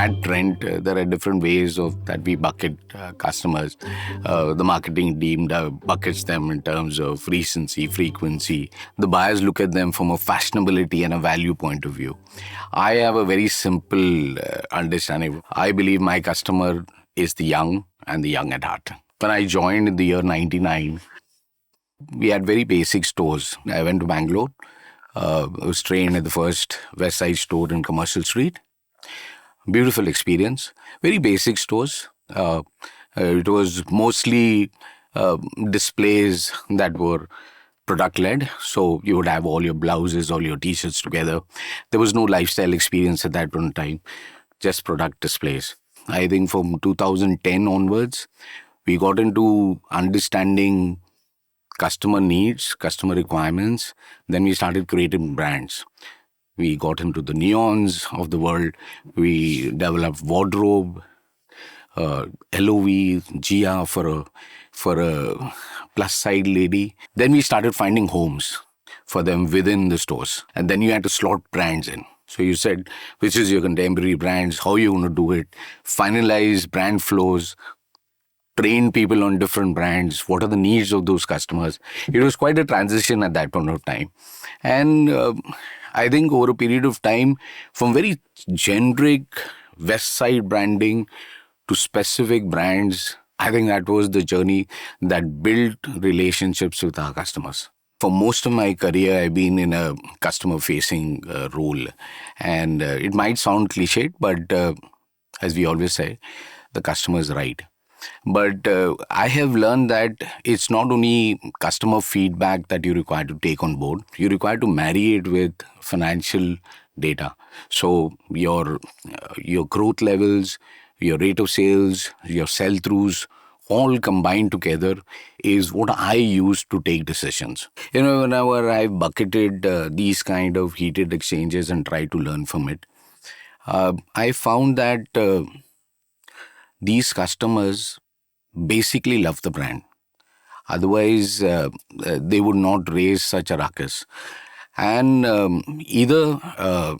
at Trent, there are different ways of that we bucket customers. The marketing team buckets them in terms of recency, frequency. The buyers look at them from a fashionability and a value point of view. I have a very simple understanding. I believe my customer is the young and the young at heart. When I joined in the year 99, we had very basic stores. I went to Bangalore. I was trained at the first Westside store in Commercial Street. Beautiful experience. Very basic stores. It was mostly displays that were product-led. So you would have all your blouses, all your T-shirts together. There was no lifestyle experience at that point in time, just product displays. I think from 2010 onwards, we got into understanding customer needs, customer requirements. Then we started creating brands. We got into the neons of the world. We developed wardrobe, LOV, Gia for a plus side lady. Then we started finding homes for them within the stores. And then you had to slot brands in. So you said, which is your contemporary brands, how you want to do it, finalize brand flows, train people on different brands, what are the needs of those customers. It was quite a transition at that point of time. And I think over a period of time, from very generic West Side branding to specific brands, I think that was the journey that built relationships with our customers. For most of my career, I've been in a customer-facing role. And it might sound cliched, but as we always say, the customer is right. But I have learned that it's not only customer feedback that you require to take on board. You require to marry it with financial data. So your growth levels, your rate of sales, your sell-throughs, all combined together is what I use to take decisions. Whenever I've bucketed these kind of heated exchanges and tried to learn from it, I found that these customers basically love the brand. Otherwise, they would not raise such a ruckus. And either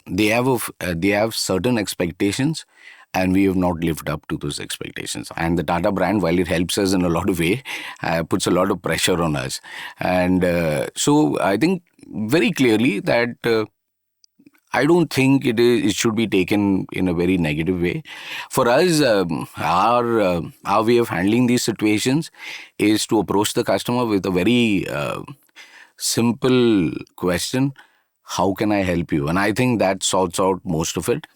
they have certain expectations, and we have not lived up to those expectations. And the Tata brand, while it helps us in a lot of way, puts a lot of pressure on us. And so I think very clearly that I don't think it should be taken in a very negative way. For us, our way of handling these situations is to approach the customer with a very simple question: how can I help you? And I think that sorts out most of it.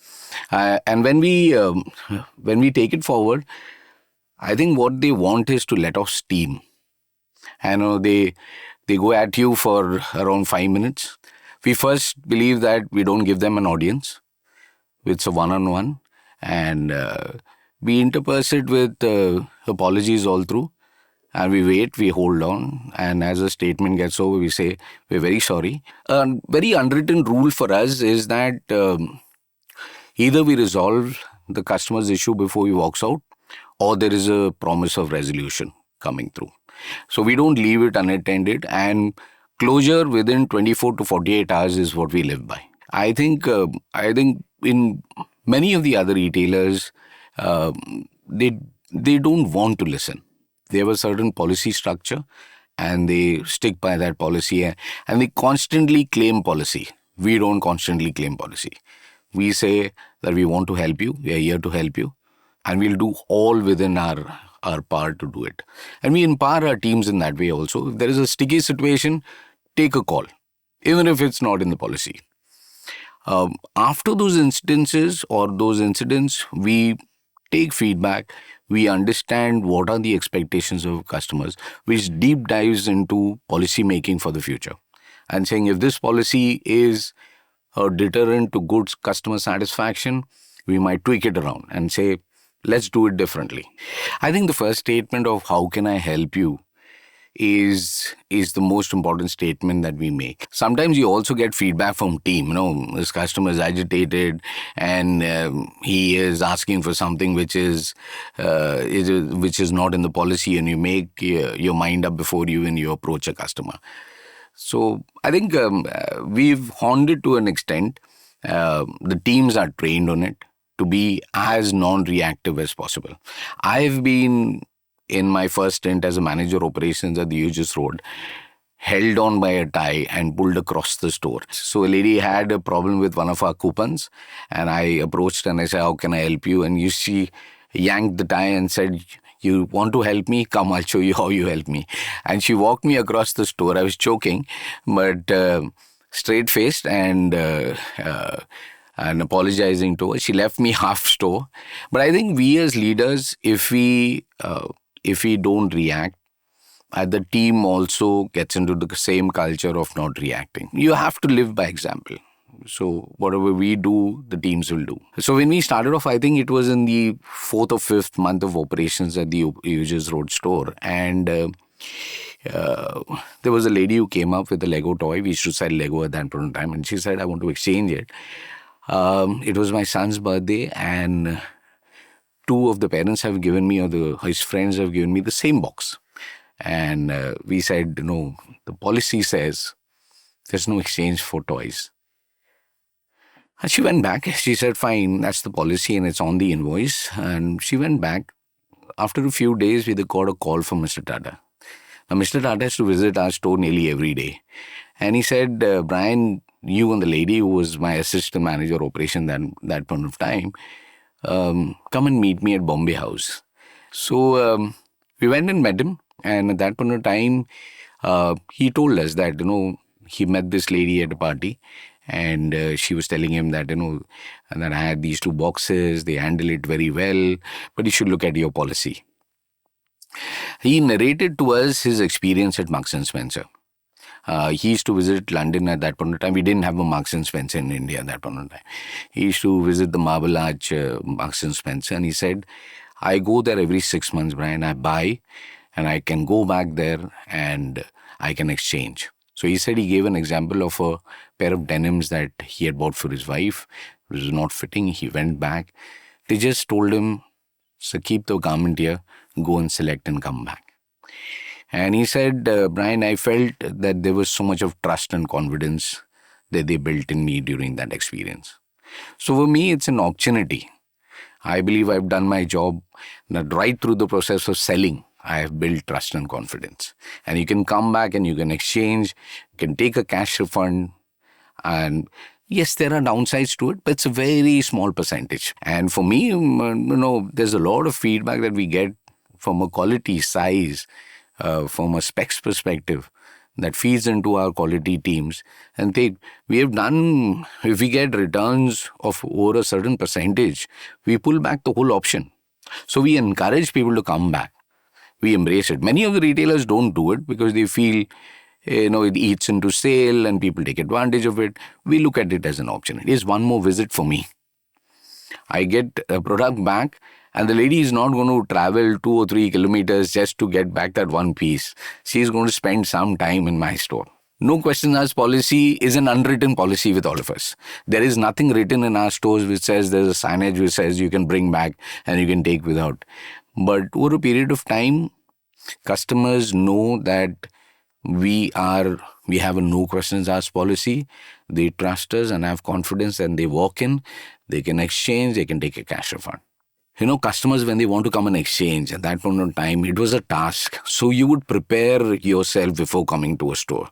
And when we take it forward, I think what they want is to let off steam. And they go at you for around 5 minutes. We first believe that we don't give them an audience. It's a one-on-one. And we interpose it with apologies all through. And we wait, we hold on. And as a statement gets over, we say, we're very sorry. A very unwritten rule for us is that either we resolve the customer's issue before he walks out, or there is a promise of resolution coming through. So we don't leave it unattended, and closure within 24 to 48 hours is what we live by. I think in many of the other retailers, they don't want to listen. They have a certain policy structure, and they stick by that policy, and they constantly claim policy. We don't constantly claim policy. We say that we want to help you, we are here to help you, and we'll do all within our power to do it. And we empower our teams in that way also. If there is a sticky situation, take a call, even if it's not in the policy. After those instances or those incidents, we take feedback, we understand what are the expectations of customers, which deep dives into policy making for the future. And saying if this policy is a deterrent to good customer satisfaction, we might tweak it around and say, let's do it differently. I think the first statement of how can I help you is the most important statement that we make. Sometimes you also get feedback from team. This customer is agitated and he is asking for something which is not in the policy, and you make your mind up before you approach a customer. So I think we've honed it to an extent. The teams are trained on it. to be as non-reactive as possible. I've been in my first stint as a manager operations at the Aegis Road, held on by a tie and pulled across the store. So a lady had a problem with one of our coupons, and I approached and I said, "How can I help you?" And she yanked the tie and said, "You want to help me? Come, I'll show you how you help me." And she walked me across the store. I was choking, but straight-faced and apologizing to her. She left me half store. But I think we as leaders, if we don't react, the team also gets into the same culture of not reacting. You have to live by example. So whatever we do, the teams will do. So when we started off, I think it was in the 4th or 5th month of operations at the Aegis Road store. And there was a lady who came up with a Lego toy. We used to sell Lego at that point in time. And she said, "I want to exchange it." It was my son's birthday, and two of the parents have given me, or his friends have given me the same box. And we said, "No, the policy says there's no exchange for toys." And she went back. She said, "Fine, that's the policy and it's on the invoice." And she went back. After a few days, we got a call from Mr. Tata. Now, Mr. Tata has to visit our store nearly every day. And he said, "Bryan, you and the lady who was my assistant manager operation that point of time, come and meet me at Bombay House." So we went and met him. And at that point of time, he told us that, he met this lady at a party. And she was telling him that, and that I had these two boxes, they handle it very well, but you should look at your policy. He narrated to us his experience at Marks and Spencer. He used to visit London at that point of time. We didn't have a Marks and Spencer in India at that point of time. He used to visit the Marble Arch Marks and Spencer, and he said, "I go there every 6 months, Bryan. I buy, and I can go back there and I can exchange." So he said he gave an example of a pair of denims that he had bought for his wife. It was not fitting. He went back. They just told him, "So keep the garment here, go and select and come back." And he said, "Bryan, I felt that there was so much of trust and confidence that they built in me during that experience." So for me, it's an opportunity. I believe I've done my job. That right through the process of selling, I have built trust and confidence. And you can come back and you can exchange, you can take a cash refund. And yes, there are downsides to it, but it's a very small percentage. And for me, there's a lot of feedback that we get from a quality size, from a specs perspective, that feeds into our quality teams. And we have done, if we get returns of over a certain percentage, we pull back the whole option. So we encourage people to come back. We embrace it. Many of the retailers don't do it because they feel, it eats into sale and people take advantage of it. We look at it as an option. It is one more visit for me. I get a product back, and the lady is not going to travel 2 or 3 kilometers just to get back that one piece. She is going to spend some time in my store. No questions asked policy is an unwritten policy with all of us. There is nothing written in our stores which says there's a signage which says you can bring back and you can take without. But over a period of time, customers know that we have a no questions asked policy. They trust us and have confidence, and they walk in, they can exchange, they can take a cash refund. Customers, when they want to come and exchange, at that point in time, it was a task. So you would prepare yourself before coming to a store.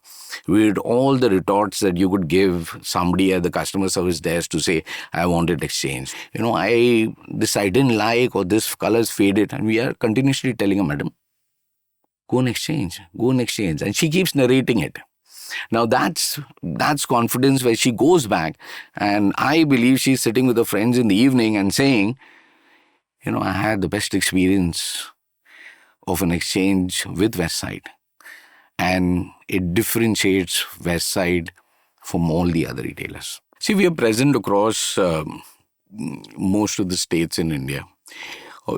With all the retorts that you could give somebody at the customer service desk to say, "I wanted exchange. This I didn't like, or this color's faded." And we are continuously telling her, "Madam, go and exchange, go and exchange." And she keeps narrating it. Now that's confidence, where she goes back, and I believe she's sitting with her friends in the evening and saying, "I had the best experience of an exchange with Westside." And it differentiates Westside from all the other retailers. See, we are present across most of the states in India.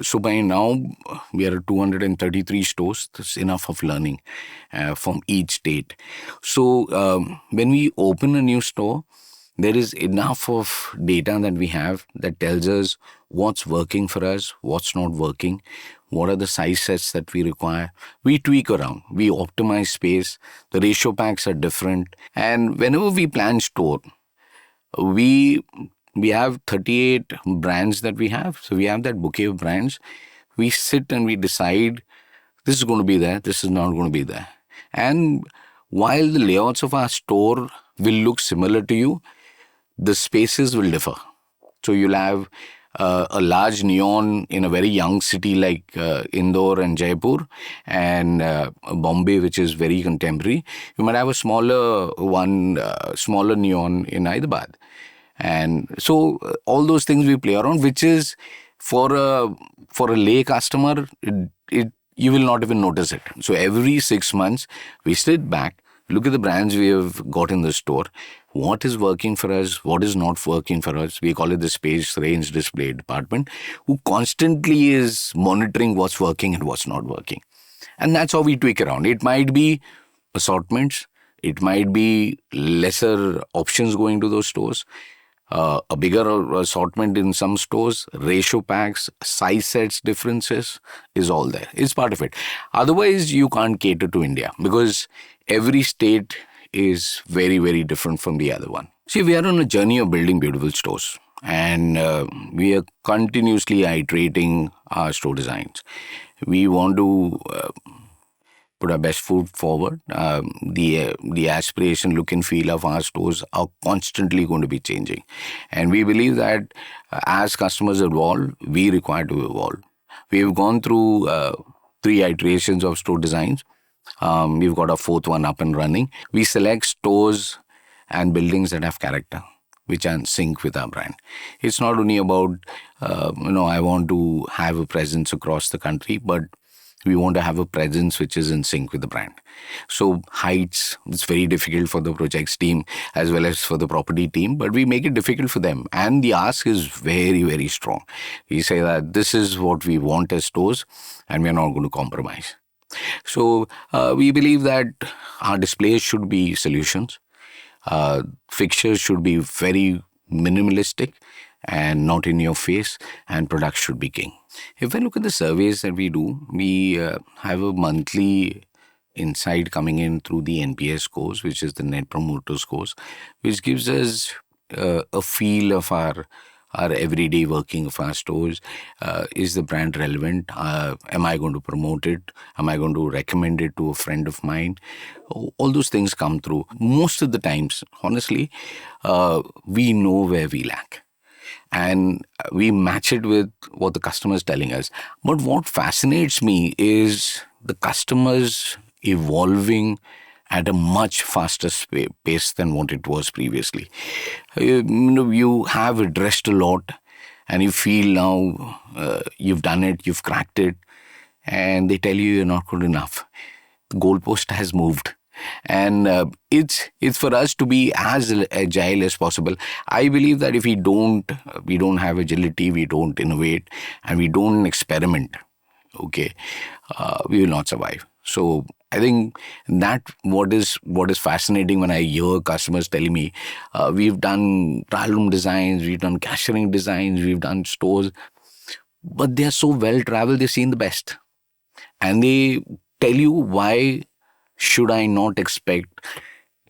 So by now, we are at 233 stores. That's enough of learning from each state. So when we open a new store, there is enough of data that we have that tells us what's working for us, what's not working, what are the size sets that we require. We tweak around, we optimize space, the ratio packs are different. And whenever we plan store, we We have 38 brands that we have. So we have that bouquet of brands. We sit and we decide this is going to be there, this is not going to be there. And while the layouts of our store will look similar to you, the spaces will differ. So you'll have a large neon in a very young city like Indore and Jaipur, and Bombay, which is very contemporary. You might have a smaller neon in Hyderabad. And so all those things we play around, which is for a lay customer, you will not even notice it. So every 6 months, we sit back, look at the brands we have got in the store, what is working for us, what is not working for us. We call it the space range display department, who constantly is monitoring what's working and what's not working. And that's how we tweak around. It might be assortments, it might be lesser options going to those stores, a bigger assortment in some stores, ratio packs, size sets differences is all there. It's part of it. Otherwise, you can't cater to India because every state is very, very different from the other one. See, we are on a journey of building beautiful stores, and we are continuously iterating our store designs. We want to put our best foot forward. The aspiration, look and feel of our stores are constantly going to be changing. And we believe that as customers evolve, we require to evolve. We've gone through 3 iterations of store designs. We've got a 4th one up and running. We select stores and buildings that have character, which are in sync with our brand. It's not only about, I want to have a presence across the country, but we want to have a presence which is in sync with the brand. So heights, it's very difficult for the projects team as well as for the property team, but we make it difficult for them. And the ask is very, very strong. We say that this is what we want as stores and we're not going to compromise. So we believe that our displays should be solutions. Fixtures should be very minimalistic and not in your face, and products should be king. If I look at the surveys that we do, we have a monthly insight coming in through the NPS scores, which is the Net Promoter scores, which gives us a feel of our everyday working of our stores. Is the brand relevant? Am I going to promote it? Am I going to recommend it to a friend of mine? All those things come through. Most of the times, honestly, we know where we lack. And we match it with what the customer is telling us. But what fascinates me is the customers evolving at a much faster pace than what it was previously. You have addressed a lot and you feel now you've done it, you've cracked it, and they tell you you're not good enough. The goalpost has moved. And it's for us to be as agile as possible. I believe that if we don't have agility, we don't innovate, and we don't experiment, we will not survive. So I think that what is fascinating when I hear customers telling me, we've done trial room designs, we've done cashiering designs, we've done stores, but they're so well traveled, they've seen the best, and they tell you, why should I not expect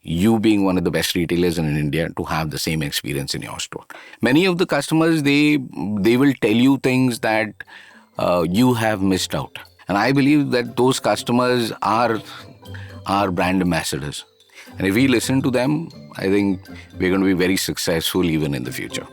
you, being one of the best retailers in India, to have the same experience in your store? Many of the customers, they will tell you things that you have missed out. And I believe that those customers are brand ambassadors. And if we listen to them, I think we're going to be very successful even in the future.